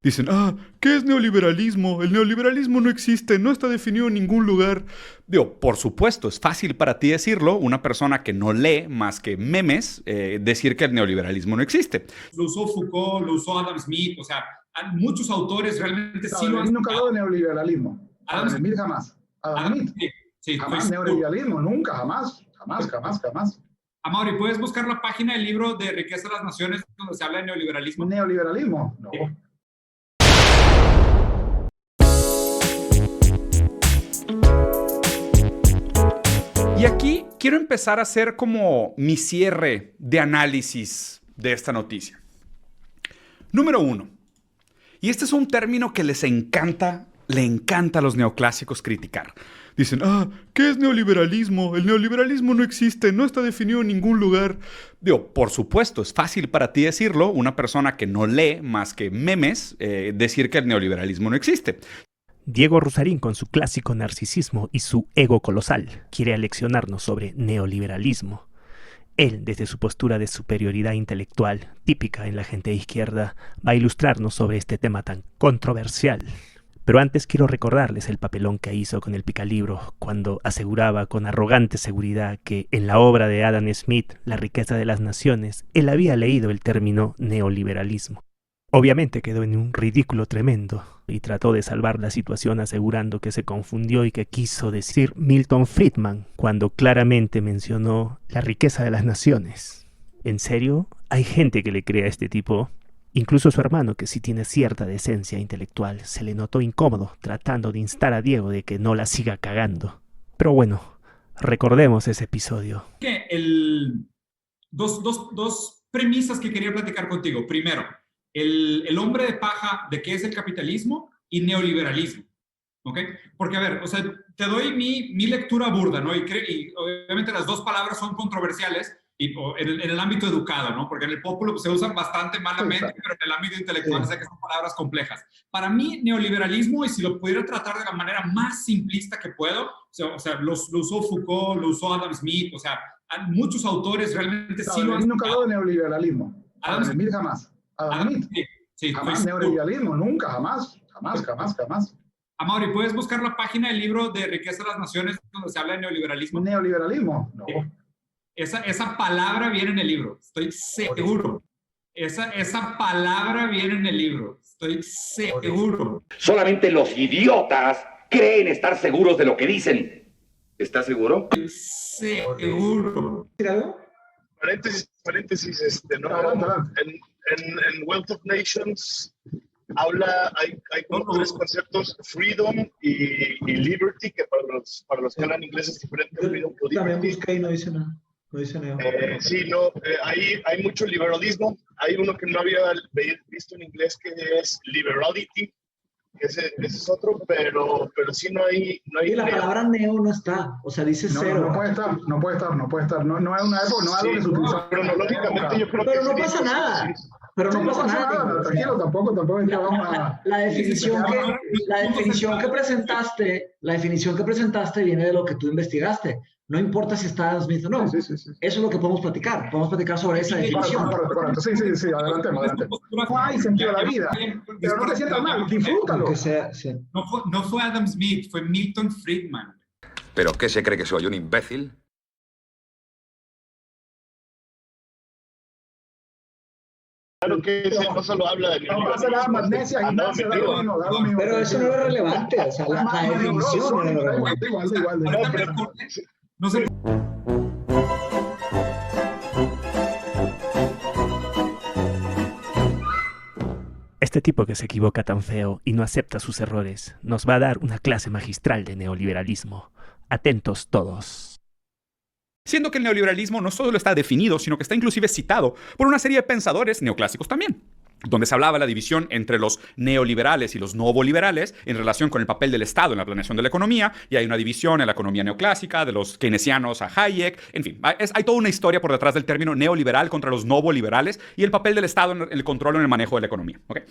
Dicen, ¿qué es neoliberalismo? El neoliberalismo no existe, no está definido en ningún lugar. Digo, por supuesto, es fácil para ti decirlo, una persona que no lee más que memes, decir que el neoliberalismo no existe. Lo usó Foucault, lo usó Adam Smith, o sea, muchos autores realmente sí lo han... Smith nunca habló de neoliberalismo. Adam Smith jamás. Adam Smith. Sí, jamás neoliberalismo, nunca, jamás. Amaury, ¿puedes buscar la página del libro de Riqueza de las Naciones donde se habla de neoliberalismo? ¿Neoliberalismo? No. Sí. Y aquí quiero empezar a hacer como mi cierre de análisis de esta noticia. Número 1. Y este es un término que le encanta a los neoclásicos criticar. Dicen, ¿qué es neoliberalismo? El neoliberalismo no existe, no está definido en ningún lugar. Digo, por supuesto, es fácil para ti decirlo, una persona que no lee más que memes, decir que el neoliberalismo no existe. Diego Rusarín, con su clásico narcisismo y su ego colosal, quiere aleccionarnos sobre neoliberalismo. Él, desde su postura de superioridad intelectual, típica en la gente de izquierda, va a ilustrarnos sobre este tema tan controversial. Pero antes quiero recordarles el papelón que hizo con el Picalibro cuando aseguraba con arrogante seguridad que en la obra de Adam Smith, La riqueza de las naciones, él había leído el término neoliberalismo. Obviamente quedó en un ridículo tremendo y trató de salvar la situación asegurando que se confundió y que quiso decir Milton Friedman cuando claramente mencionó la riqueza de las naciones. ¿En serio? ¿Hay gente que le cree a este tipo? Incluso su hermano, que sí tiene cierta decencia intelectual, se le notó incómodo tratando de instar a Diego de que no la siga cagando. Pero bueno, recordemos ese episodio. Dos premisas que quería platicar contigo. Primero, el hombre de paja de qué es el capitalismo y neoliberalismo, ¿ok? Porque, a ver, o sea, te doy mi lectura burda, ¿no? Y obviamente las dos palabras son controversiales en el ámbito educado, ¿no? Porque en el populo pues, se usan bastante malamente, pero en el ámbito intelectual sé que son palabras complejas. Para mí, neoliberalismo, y si lo pudiera tratar de la manera más simplista que puedo, o sea lo usó Foucault, lo usó Adam Smith, o sea, muchos autores realmente sí lo han... Nunca habló de neoliberalismo. Adam Smith jamás. Adam Smith. Sí, jamás neoliberalismo, nunca, jamás. Amaury, ¿puedes buscar la página del libro de Riqueza de las Naciones donde se habla de neoliberalismo? ¿Neoliberalismo? No. Esa palabra viene en el libro, estoy seguro. Esa palabra viene en el libro, estoy seguro. Solamente los idiotas creen estar seguros de lo que dicen. ¿Estás seguro? Seguro. Paréntesis, ¿no? En Wealth of Nations hay como tres conceptos: freedom y liberty, que para los que hablan inglés es diferente. Freedom to También liberty. busqué y no dice nada. Hay mucho liberalismo. Hay uno que no había visto en inglés que es liberality. Ese es otro, pero sí no hay Y la palabra neo no está, o sea, dice cero. No puede estar. No es una época, no es algo que se utiliza. Cronológicamente yo creo Pero que no sí, pasa nada. sí. Pero no pasa nada. Tranquilo, tampoco vamos a... La definición que presentaste viene de lo que tú investigaste. No importa si está Adam Smith o no. Sí. Eso es lo que podemos platicar. Podemos platicar sobre esa definición. Correcto. Sí, adelante. No hay sentido a la vida. Pero no te sientas mal, disfrútalo. Que sea, sí. No fue Adam Smith, fue Milton Friedman. ¿Pero qué se cree que soy, un imbécil? Claro que no solo habla de magnesia, gimnasia, Pero eso no es relevante. O sea, la definición no es relevante. Igual. No sé. Este tipo que se equivoca tan feo y no acepta sus errores nos va a dar una clase magistral de neoliberalismo. Atentos todos. Siendo que el neoliberalismo no solo está definido, sino que está inclusive citado por una serie de pensadores neoclásicos también, donde se hablaba la división entre los neoliberales y los novoliberales en relación con el papel del Estado en la planeación de la economía, y hay una división en la economía neoclásica, de los keynesianos a Hayek, en fin, hay toda una historia por detrás del término neoliberal contra los novoliberales y el papel del Estado en el control en el manejo de la economía. ¿Okay?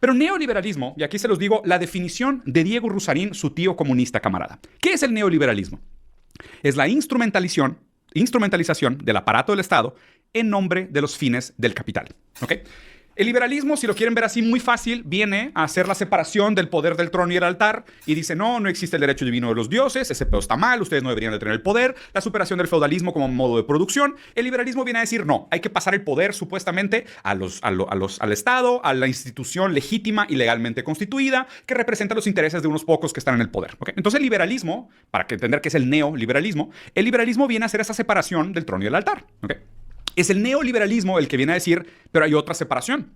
Pero neoliberalismo, y aquí se los digo, la definición de Diego Rusarín, su tío comunista camarada. ¿Qué es el neoliberalismo? Es la instrumentalización del aparato del Estado en nombre de los fines del capital. ¿Okay? El liberalismo, si lo quieren ver así muy fácil, viene a hacer la separación del poder del trono y el altar y dice, no existe el derecho divino de los dioses, ese pedo está mal, ustedes no deberían de tener el poder, la superación del feudalismo como modo de producción. El liberalismo viene a decir, no, hay que pasar el poder supuestamente al Estado, a la institución legítima y legalmente constituida que representa los intereses de unos pocos que están en el poder. ¿Okay? Entonces el liberalismo, para que entender qué es el neoliberalismo, el liberalismo viene a hacer esa separación del trono y el altar. ¿Okay? Es el neoliberalismo el que viene a decir, pero hay otra separación.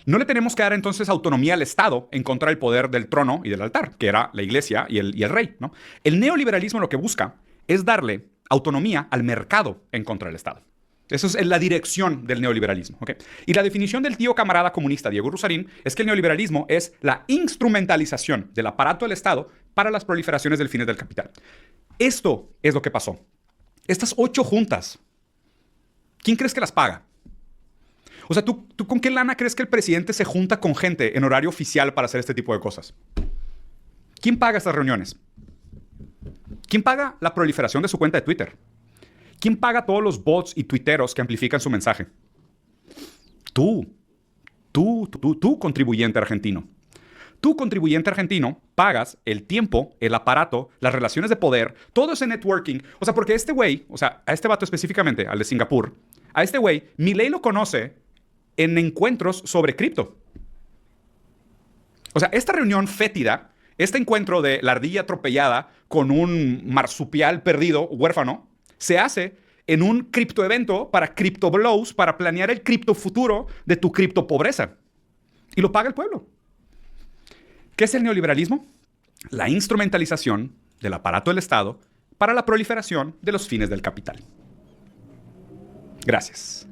No le tenemos que dar entonces autonomía al Estado en contra del poder del trono y del altar, que era la iglesia y el rey, ¿no? El neoliberalismo lo que busca es darle autonomía al mercado en contra del Estado. Eso es la dirección del neoliberalismo. ¿Okay? Y la definición del tío camarada comunista Diego Rusarín es que el neoliberalismo es la instrumentalización del aparato del Estado para las proliferaciones del fines del capital. Esto es lo que pasó. Estas 8 juntas, ¿quién crees que las paga? O sea, ¿tú con qué lana crees que el presidente se junta con gente en horario oficial para hacer este tipo de cosas? ¿Quién paga estas reuniones? ¿Quién paga la proliferación de su cuenta de Twitter? ¿Quién paga todos los bots y tuiteros que amplifican su mensaje? Tú, contribuyente argentino. Tú, contribuyente argentino, pagas el tiempo, el aparato, las relaciones de poder, todo ese networking. O sea, porque este güey, o sea, a este vato específicamente, al de Singapur, a este güey, Milei lo conoce en encuentros sobre cripto. O sea, esta reunión fétida, este encuentro de la ardilla atropellada con un marsupial perdido, huérfano, se hace en un criptoevento para crypto blows, para planear el cripto futuro de tu cripto pobreza. Y lo paga el pueblo. ¿Qué es el neoliberalismo? La instrumentalización del aparato del Estado para la proliferación de los fines del capital. Gracias.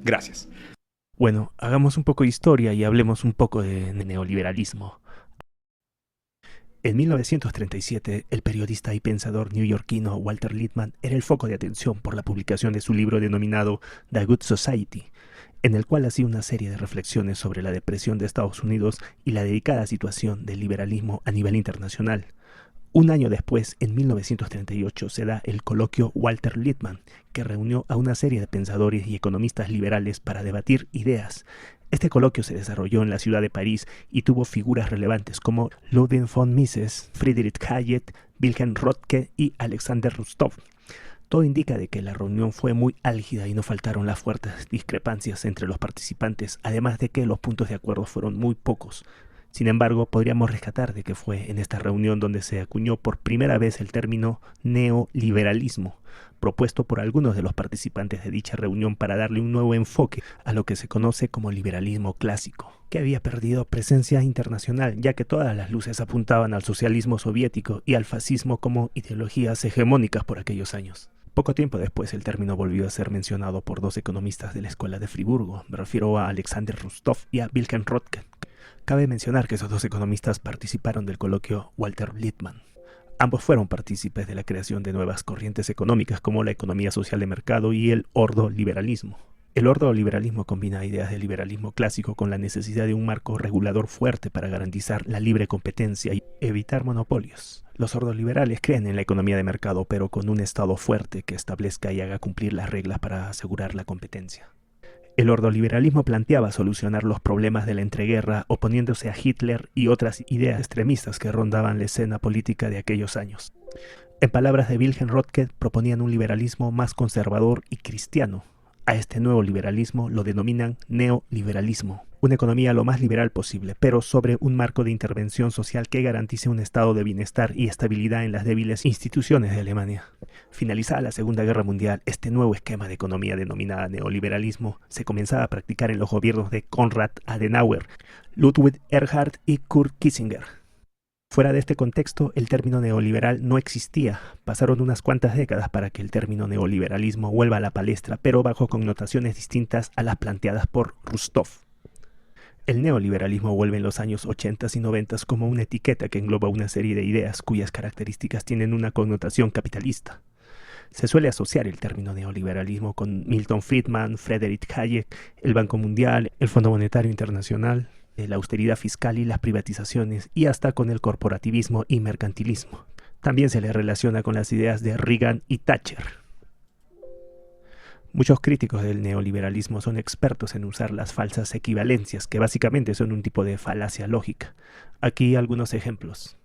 Bueno, hagamos un poco de historia y hablemos un poco de neoliberalismo. En 1937, el periodista y pensador neoyorquino Walter Lippmann era el foco de atención por la publicación de su libro denominado The Good Society, en el cual hacía una serie de reflexiones sobre la depresión de Estados Unidos y la delicada situación del liberalismo a nivel internacional. Un año después, en 1938, se da el coloquio Walter Lippmann, que reunió a una serie de pensadores y economistas liberales para debatir ideas. Este coloquio se desarrolló en la ciudad de París y tuvo figuras relevantes como Ludwig von Mises, Friedrich Hayek, Wilhelm Röntgen y Alexander Rostov. Todo indica de que la reunión fue muy álgida y no faltaron las fuertes discrepancias entre los participantes, además de que los puntos de acuerdo fueron muy pocos. Sin embargo, podríamos rescatar de que fue en esta reunión donde se acuñó por primera vez el término neoliberalismo, propuesto por algunos de los participantes de dicha reunión para darle un nuevo enfoque a lo que se conoce como liberalismo clásico, que había perdido presencia internacional, ya que todas las luces apuntaban al socialismo soviético y al fascismo como ideologías hegemónicas por aquellos años. Poco tiempo después el término volvió a ser mencionado por 2 economistas de la Escuela de Friburgo, me refiero a Alexander Rostov y a Wilhelm Röntgen. Cabe mencionar que esos 2 economistas participaron del coloquio Walter Lippmann. Ambos fueron partícipes de la creación de nuevas corrientes económicas como la economía social de mercado y el ordoliberalismo. El ordoliberalismo combina ideas del liberalismo clásico con la necesidad de un marco regulador fuerte para garantizar la libre competencia y evitar monopolios. Los ordoliberales creen en la economía de mercado, pero con un Estado fuerte que establezca y haga cumplir las reglas para asegurar la competencia. El ordoliberalismo planteaba solucionar los problemas de la entreguerra oponiéndose a Hitler y otras ideas extremistas que rondaban la escena política de aquellos años. En palabras de Wilhelm Röntgen, proponían un liberalismo más conservador y cristiano. A este nuevo liberalismo lo denominan neoliberalismo, una economía lo más liberal posible, pero sobre un marco de intervención social que garantice un estado de bienestar y estabilidad en las débiles instituciones de Alemania. Finalizada la Segunda Guerra Mundial, este nuevo esquema de economía denominada neoliberalismo se comenzaba a practicar en los gobiernos de Konrad Adenauer, Ludwig Erhard y Kurt Kissinger. Fuera de este contexto, el término neoliberal no existía. Pasaron unas cuantas décadas para que el término neoliberalismo vuelva a la palestra, pero bajo connotaciones distintas a las planteadas por Rostov. El neoliberalismo vuelve en los años 80 y 90 como una etiqueta que engloba una serie de ideas cuyas características tienen una connotación capitalista. Se suele asociar el término neoliberalismo con Milton Friedman, Friedrich Hayek, el Banco Mundial, el Fondo Monetario Internacional, la austeridad fiscal y las privatizaciones, y hasta con el corporativismo y mercantilismo. También se le relaciona con las ideas de Reagan y Thatcher. Muchos críticos del neoliberalismo son expertos en usar las falsas equivalencias, que básicamente son un tipo de falacia lógica. Aquí algunos ejemplos.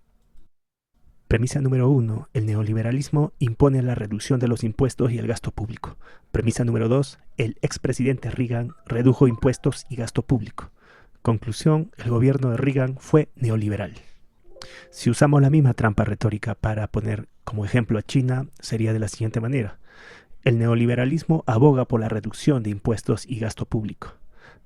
Premisa número 1. El neoliberalismo impone la reducción de los impuestos y el gasto público. Premisa número 2. El expresidente Reagan redujo impuestos y gasto público. Conclusión, el gobierno de Reagan fue neoliberal. Si usamos la misma trampa retórica para poner como ejemplo a China, sería de la siguiente manera. El neoliberalismo aboga por la reducción de impuestos y gasto público.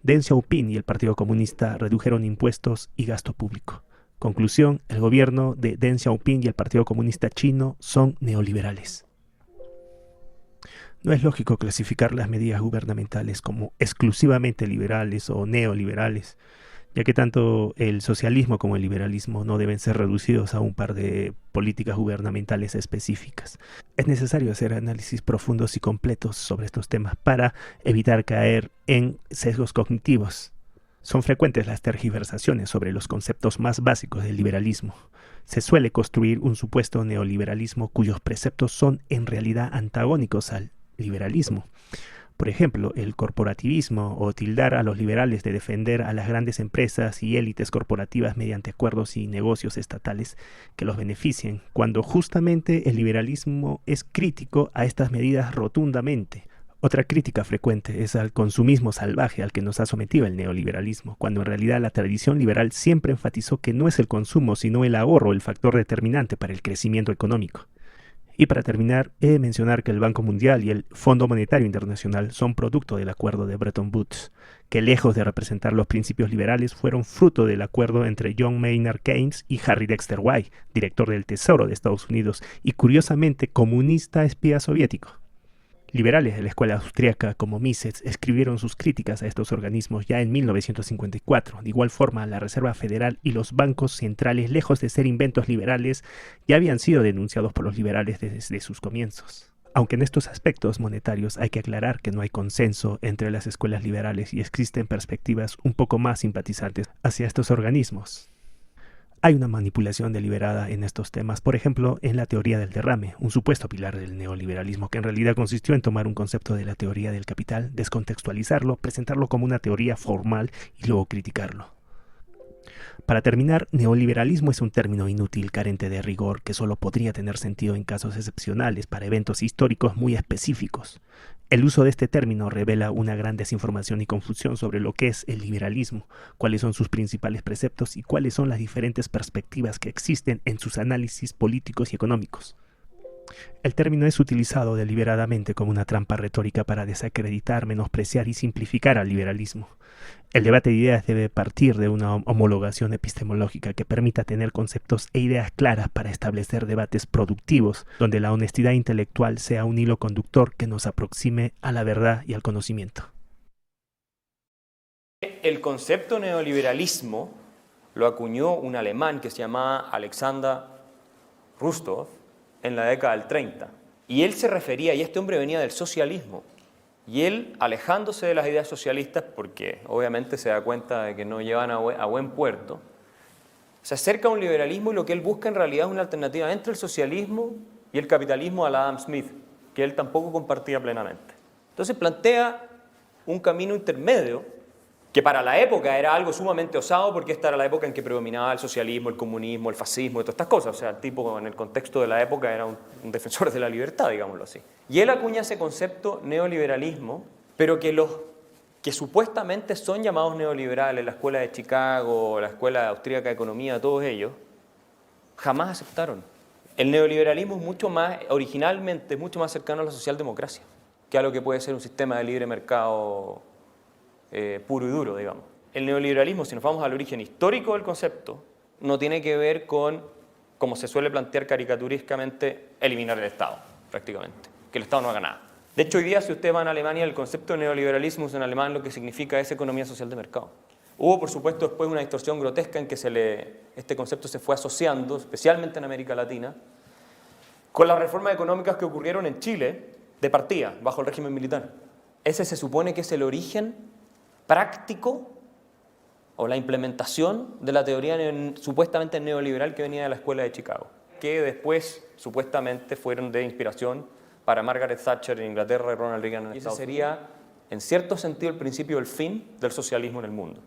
Deng Xiaoping y el Partido Comunista redujeron impuestos y gasto público. Conclusión, el gobierno de Deng Xiaoping y el Partido Comunista Chino son neoliberales. No es lógico clasificar las medidas gubernamentales como exclusivamente liberales o neoliberales, ya que tanto el socialismo como el liberalismo no deben ser reducidos a un par de políticas gubernamentales específicas. Es necesario hacer análisis profundos y completos sobre estos temas para evitar caer en sesgos cognitivos. Son frecuentes las tergiversaciones sobre los conceptos más básicos del liberalismo. Se suele construir un supuesto neoliberalismo cuyos preceptos son en realidad antagónicos al liberalismo. Por ejemplo, el corporativismo o tildar a los liberales de defender a las grandes empresas y élites corporativas mediante acuerdos y negocios estatales que los beneficien, cuando justamente el liberalismo es crítico a estas medidas rotundamente. Otra crítica frecuente es al consumismo salvaje al que nos ha sometido el neoliberalismo, cuando en realidad la tradición liberal siempre enfatizó que no es el consumo sino el ahorro el factor determinante para el crecimiento económico. Y para terminar, he de mencionar que el Banco Mundial y el Fondo Monetario Internacional son producto del acuerdo de Bretton Woods, que lejos de representar los principios liberales fueron fruto del acuerdo entre John Maynard Keynes y Harry Dexter White, director del Tesoro de Estados Unidos y curiosamente comunista espía soviético. Liberales de la escuela austríaca como Mises escribieron sus críticas a estos organismos ya en 1954. De igual forma, la Reserva Federal y los bancos centrales, lejos de ser inventos liberales, ya habían sido denunciados por los liberales desde sus comienzos. Aunque en estos aspectos monetarios hay que aclarar que no hay consenso entre las escuelas liberales y existen perspectivas un poco más simpatizantes hacia estos organismos. Hay una manipulación deliberada en estos temas, por ejemplo, en la teoría del derrame, un supuesto pilar del neoliberalismo que en realidad consistió en tomar un concepto de la teoría del capital, descontextualizarlo, presentarlo como una teoría formal y luego criticarlo. Para terminar, neoliberalismo es un término inútil, carente de rigor, que solo podría tener sentido en casos excepcionales para eventos históricos muy específicos. El uso de este término revela una gran desinformación y confusión sobre lo que es el liberalismo, cuáles son sus principales preceptos y cuáles son las diferentes perspectivas que existen en sus análisis políticos y económicos. El término es utilizado deliberadamente como una trampa retórica para desacreditar, menospreciar y simplificar al liberalismo. El debate de ideas debe partir de una homologación epistemológica que permita tener conceptos e ideas claras para establecer debates productivos, donde la honestidad intelectual sea un hilo conductor que nos aproxime a la verdad y al conocimiento. El concepto neoliberalismo lo acuñó un alemán que se llamaba Alexander Rostow en la década del 30. Y él se refería, y este hombre venía del socialismo, y él, alejándose de las ideas socialistas, porque obviamente se da cuenta de que no llevan a buen puerto, se acerca a un liberalismo y lo que él busca en realidad es una alternativa entre el socialismo y el capitalismo a la Adam Smith, que él tampoco compartía plenamente. Entonces plantea un camino intermedio que para la época era algo sumamente osado porque esta era la época en que predominaba el socialismo, el comunismo, el fascismo y todas estas cosas. O sea, el tipo en el contexto de la época era un defensor de la libertad, digámoslo así. Y él acuña ese concepto neoliberalismo, pero que los que supuestamente son llamados neoliberales, la Escuela de Chicago, la Escuela Austríaca de Economía, todos ellos, jamás aceptaron. El neoliberalismo es mucho más, originalmente, es mucho más cercano a la socialdemocracia que a lo que puede ser un sistema de libre mercado puro y duro, digamos. El neoliberalismo, si nos vamos al origen histórico del concepto, no tiene que ver con, como se suele plantear caricaturescamente, eliminar el Estado, prácticamente, que el Estado no haga nada. De hecho, hoy día, si usted va a Alemania, el concepto de neoliberalismo en alemán lo que significa es economía social de mercado. Hubo, por supuesto, después una distorsión grotesca en que este concepto se fue asociando, especialmente en América Latina, con las reformas económicas que ocurrieron en Chile, de partida, bajo el régimen militar. Ese se supone que es el origen práctico o la implementación de la teoría supuestamente neoliberal que venía de la Escuela de Chicago, que después supuestamente fueron de inspiración para Margaret Thatcher en Inglaterra y Ronald Reagan en Estados Unidos. Ese sería, en cierto sentido, el principio del fin del socialismo en el mundo.